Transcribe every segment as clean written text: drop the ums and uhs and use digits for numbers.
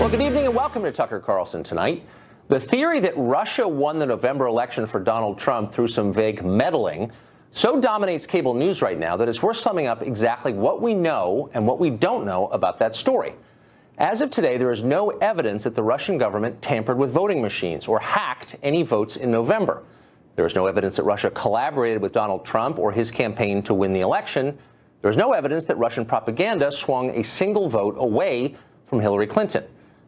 Well, good evening and welcome to Tucker Carlson tonight. The theory that Russia won the November election for Donald Trump through some vague meddling so dominates cable news right now that it's worth summing up exactly what we know and what we don't know about that story. As of today, there is no evidence that the Russian government tampered with voting machines or hacked any votes in November. There is no evidence that Russia collaborated with Donald Trump or his campaign to win the election. There is no evidence that Russian propaganda swung a single vote away from Hillary Clinton.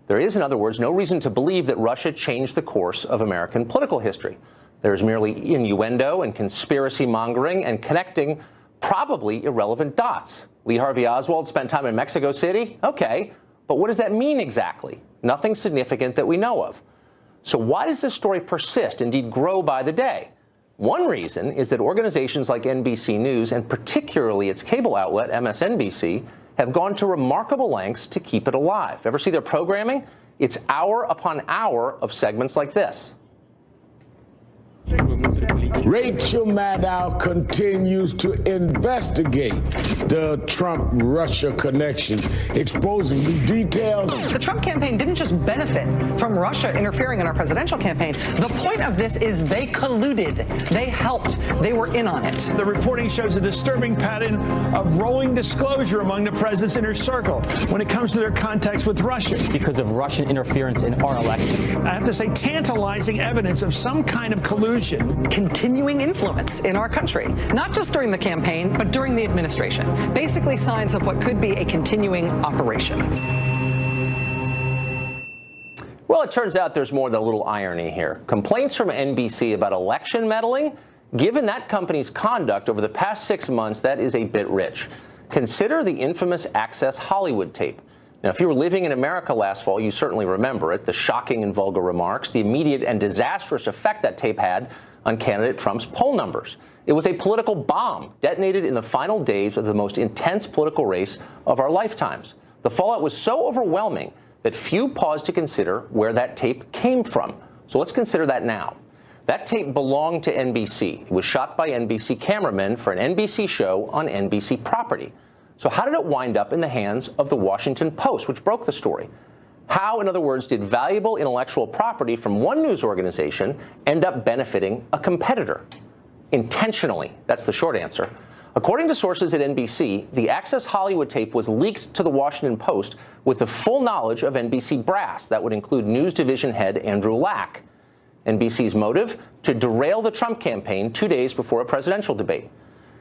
There is, in other words, no reason to believe that Russia changed the course of American political history. There is merely innuendo and conspiracy mongering and connecting probably irrelevant dots. Lee Harvey Oswald spent time in Mexico City? Okay, but what does that mean exactly? Nothing significant that we know of. So why does this story persist, indeed grow by the day? One reason is that organizations like NBC News, and particularly its cable outlet, MSNBC, have gone to remarkable lengths to keep it alive. Ever see their programming? It's hour upon hour of segments like this. Rachel Maddow continues to investigate the Trump-Russia connection, exposing new details. The Trump campaign didn't just benefit from Russia interfering in our presidential campaign. The point of this is they colluded. They helped. They were in on it. The reporting shows a disturbing pattern of rolling disclosure among the president's inner circle when it comes to their contacts with Russia. Because of Russian interference in our election. I have to say, tantalizing evidence of some kind of collusion. Continuing influence in our country, not just during the campaign, but during the administration. Basically signs of what could be a continuing operation. Well, it turns out there's more than a little irony here. Complaints from NBC about election meddling? Given that company's conduct over the past 6 months, that is a bit rich. Consider the infamous Access Hollywood tape. Now, if you were living in America last fall, you certainly remember it, the shocking and vulgar remarks, the immediate and disastrous effect that tape had on candidate Trump's poll numbers. It was a political bomb detonated in the final days of the most intense political race of our lifetimes. The fallout was so overwhelming that few paused to consider where that tape came from. So let's consider that now. That tape belonged to NBC. It was shot by NBC cameramen for an NBC show on NBC property. So how did it wind up in the hands of the Washington Post, which broke the story? How, in other words, did valuable intellectual property from one news organization end up benefiting a competitor? Intentionally. That's the short answer. According to sources at NBC, the Access Hollywood tape was leaked to the Washington Post with the full knowledge of NBC brass. That would include news division head Andrew Lack. NBC's motive? To derail the Trump campaign 2 days before a presidential debate.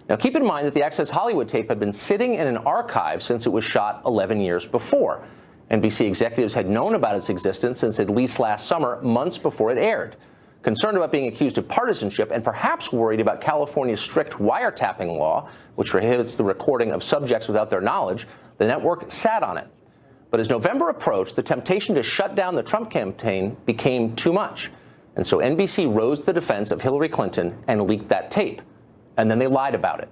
Now, keep in mind that the Access Hollywood tape had been sitting in an archive since it was shot 11 years before. NBC executives had known about its existence since at least last summer, months before it aired. Concerned about being accused of partisanship and perhaps worried about California's strict wiretapping law, which prohibits the recording of subjects without their knowledge, the network sat on it. But as November approached, the temptation to shut down the Trump campaign became too much. And so NBC rose to the defense of Hillary Clinton and leaked that tape. And then they lied about it.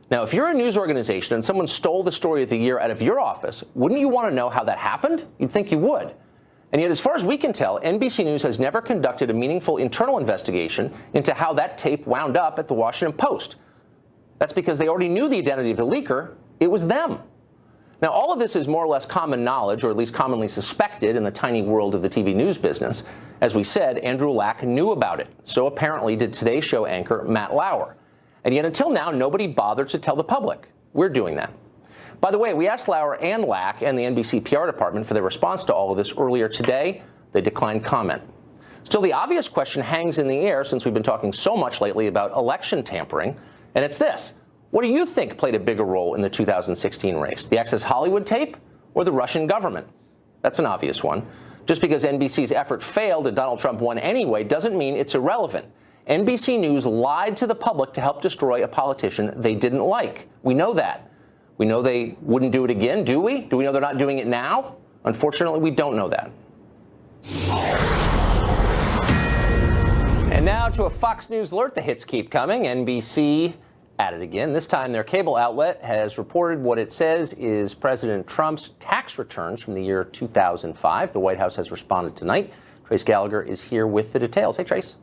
Now, if you're a news organization and someone stole the story of the year out of your office, wouldn't you want to know how that happened? You'd think you would. And yet, as far as we can tell, NBC News has never conducted a meaningful internal investigation into how that tape wound up at the Washington Post. That's because they already knew the identity of the leaker. It was them. Now, all of this is more or less common knowledge, or at least commonly suspected in the tiny world of the TV news business. As we said, Andrew Lack knew about it. So apparently did Today Show anchor Matt Lauer. And yet until now, nobody bothered to tell the public. We're doing that. By the way, we asked Lauer and Lack and the NBC PR department for their response to all of this earlier today. They declined comment. Still, the obvious question hangs in the air since we've been talking so much lately about election tampering, and it's this. What do you think played a bigger role in the 2016 race, the Access Hollywood tape or the Russian government? That's an obvious one. Just because NBC's effort failed and Donald Trump won anyway doesn't mean it's irrelevant. NBC News lied to the public to help destroy a politician they didn't like. We know that. We know they wouldn't do it again, do we? Do we know they're not doing it now? Unfortunately, we don't know that. And now to a Fox News alert. The hits keep coming. NBC at it again. This time their cable outlet has reported what it says is President Trump's tax returns from the year 2005. The White House has responded tonight. Trace Gallagher is here with the details. Hey, Trace.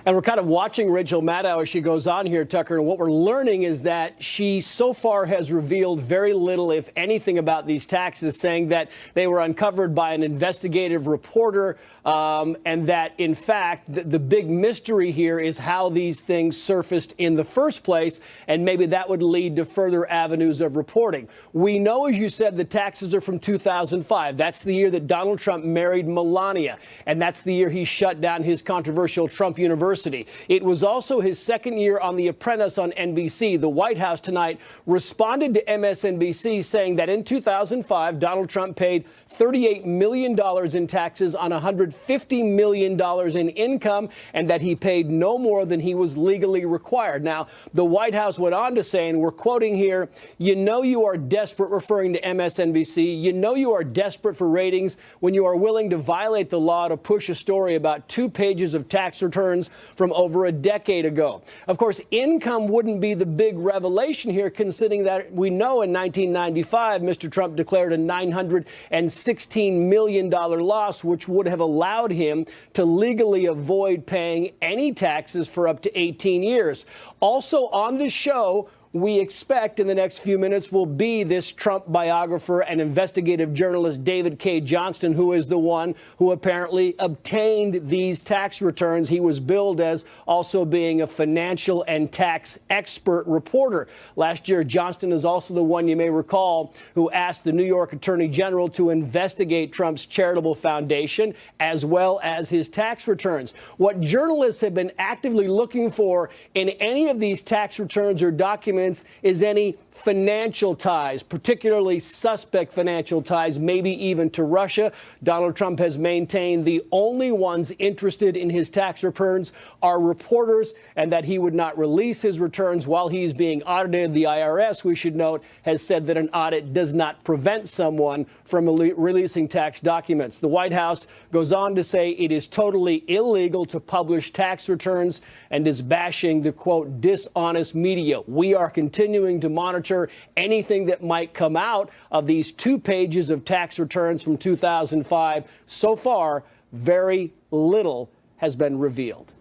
And we're kind of watching Rachel Maddow as she goes on here, Tucker. And what we're learning is that she so far has revealed very little, if anything, about these taxes, saying that they were uncovered by an investigative reporter, and that, in fact, the big mystery here is how these things surfaced in the first place. And maybe that would lead to further avenues of reporting. We know, as you said, the taxes are from 2005. That's the year that Donald Trump married Melania. And that's the year he shut down his controversial Trump University. It was also his second year on The Apprentice on NBC. The White House tonight responded to MSNBC saying that in 2005, Donald Trump paid $38 million in taxes on $150 million in income, and that he paid no more than he was legally required. Now, the White House went on to say, and we're quoting here, "You know you are desperate," referring to MSNBC, "you know you are desperate for ratings when you are willing to violate the law to push a story about 2 pages of tax returns from over a decade ago." Of course, income wouldn't be the big revelation here, considering that we know in 1995, Mr. Trump declared a $916 million loss, which would have allowed him to legally avoid paying any taxes for up to 18 years. Also on the show, we expect in the next few minutes will be this Trump biographer and investigative journalist David K. Johnston, who is the one who apparently obtained these tax returns. He was billed as also being a financial and tax expert reporter. Last year, Johnston is also the one, you may recall, who asked the New York Attorney General to investigate Trump's charitable foundation as well as his tax returns. What journalists have been actively looking for in any of these tax returns or documents is any financial ties, particularly suspect financial ties, maybe even to Russia. Donald Trump has maintained the only ones interested in his tax returns are reporters, and that he would not release his returns while he's being audited. The IRS, we should note, has said that an audit does not prevent someone from releasing tax documents. The White House goes on to say it is totally illegal to publish tax returns and is bashing the, quote, dishonest media. We are continuing to monitor anything that might come out of these 2 pages of tax returns from 2005. So far, very little has been revealed.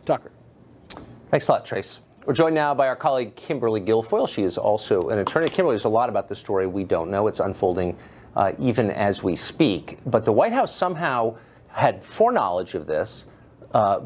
Tucker. Thanks a lot, Trace. We're joined now by our colleague Kimberly Guilfoyle. She is also an attorney. Kimberly, there's a lot about this story we don't know. It's unfolding even as we speak. But the White House somehow had foreknowledge of this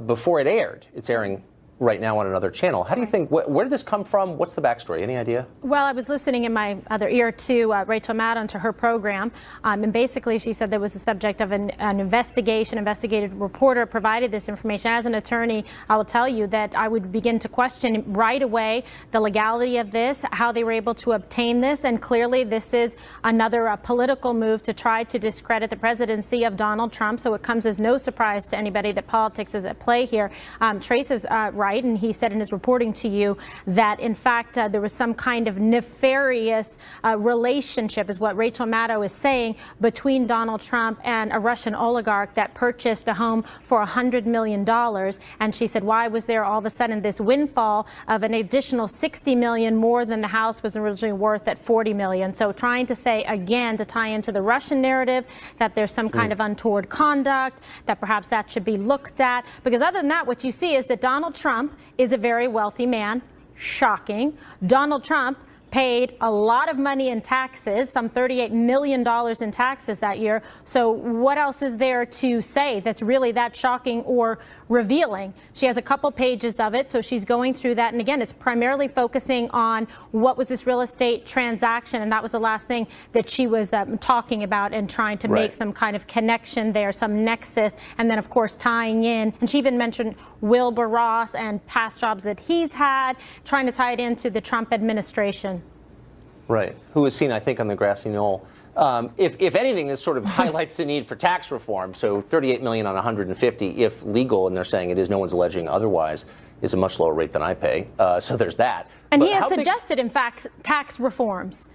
before it aired. It's airing right now on another channel. How do you think, where did this come from? What's the backstory? Any idea? Well, I was listening in my other ear to Rachel Maddow, to her program, and basically she said there was a subject of an investigation. Investigative reporter provided this information. As an attorney, I will tell you that I would begin to question right away the legality of this, how they were able to obtain this, and clearly this is another political move to try to discredit the presidency of Donald Trump, so it comes as no surprise to anybody that politics is at play here. Trace is right, and he said in his reporting to you that, in fact, there was some kind of nefarious relationship, is what Rachel Maddow is saying, between Donald Trump and a Russian oligarch that purchased a home for $100 million. And she said, why was there all of a sudden this windfall of an additional $60 million more than the house was originally worth at $40 million? So trying to say, again, to tie into the Russian narrative, that there's some kind of untoward conduct, that perhaps that should be looked at. Because other than that, what you see is that Donald Trump is a very wealthy man. Shocking. Donald Trump paid a lot of money in taxes, some $38 million in taxes that year. So what else is there to say that's really that shocking or revealing? She has a couple pages of it, so she's going through that. And again, it's primarily focusing on what was this real estate transaction, and that was the last thing that she was talking about, and trying to make some kind of connection there, some nexus, and then of course tying in. And she even mentioned Wilbur Ross and past jobs that he's had, trying to tie it into the Trump administration. Right. Who was seen, I think, on the grassy knoll. If anything, this sort of highlights the need for tax reform. So 38 million on 150, if legal, and they're saying it is, no one's alleging otherwise, is a much lower rate than I pay. So there's that. And he has suggested, in fact, tax reforms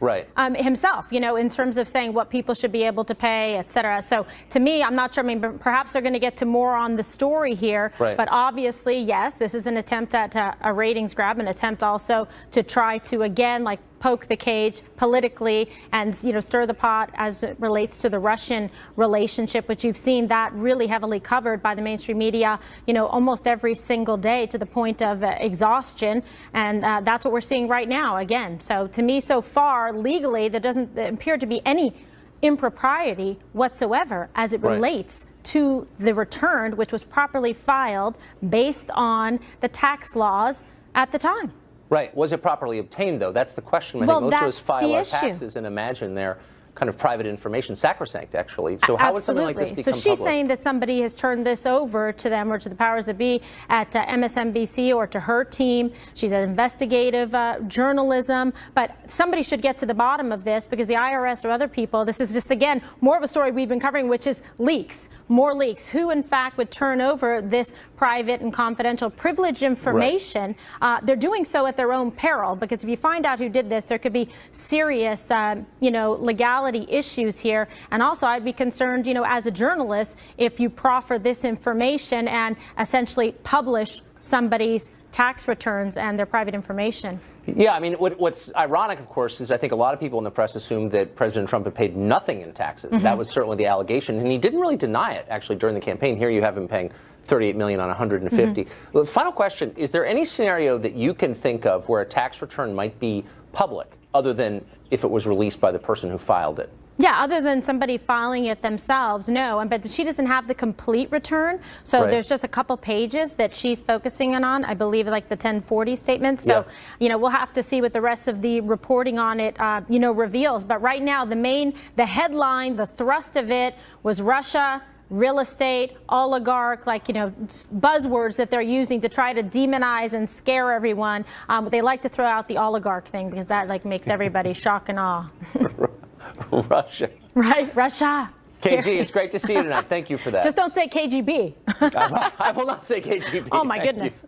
himself, you know, in terms of saying what people should be able to pay, et cetera. So to me, I'm not sure. I mean, perhaps they're going to get to more on the story here. But obviously, yes, this is an attempt at a ratings grab, an attempt also to try to, again, like, poke the cage politically and, you know, stir the pot as it relates to the Russian relationship, which you've seen that really heavily covered by the mainstream media, you know, almost every single day to the point of exhaustion. And that's what we're seeing right now again. So to me, so far, legally, there doesn't appear to be any impropriety whatsoever as it relates to the return, which was properly filed based on the tax laws at the time. Right. Was it properly obtained, though? That's the question. I think most of us file our taxes and imagine they're kind of private information, sacrosanct, actually. So how would something like this become public? So she's saying that somebody has turned this over to them or to the powers that be at MSNBC or to her team. She's an investigative journalism, but somebody should get to the bottom of this because the IRS or other people, this is just, again, more of a story we've been covering, which is leaks, more leaks. Who, in fact, would turn over this private and confidential privileged information? They're doing so at their own peril because if you find out who did this, there could be serious, you know, legality issues here. And also, I'd be concerned, you know, as a journalist, if you proffer this information and essentially publish somebody's tax returns and their private information. Yeah, I mean, what's ironic, of course, is I think a lot of people in the press assumed that President Trump had paid nothing in taxes. That was certainly the allegation, and he didn't really deny it, actually, during the campaign. Here you have him paying $38 million on 150. The final question, is there any scenario that you can think of where a tax return might be public, other than if it was released by the person who filed it? Yeah, other than somebody filing it themselves, no. But she doesn't have the complete return. So there's just a couple pages that she's focusing on, I believe, like the 1040 statement. So, you know, we'll have to see what the rest of the reporting on it, you know, reveals. But right now, the headline, the thrust of it was Russia, real estate, oligarch, like, you know, buzzwords that they're using to try to demonize and scare everyone. They like to throw out the oligarch thing because that, like, makes everybody shock and awe. Russia. Right, Russia. KG, it's great to see you tonight. Thank you for that. Just don't say KGB. I will not say KGB. Oh, my goodness.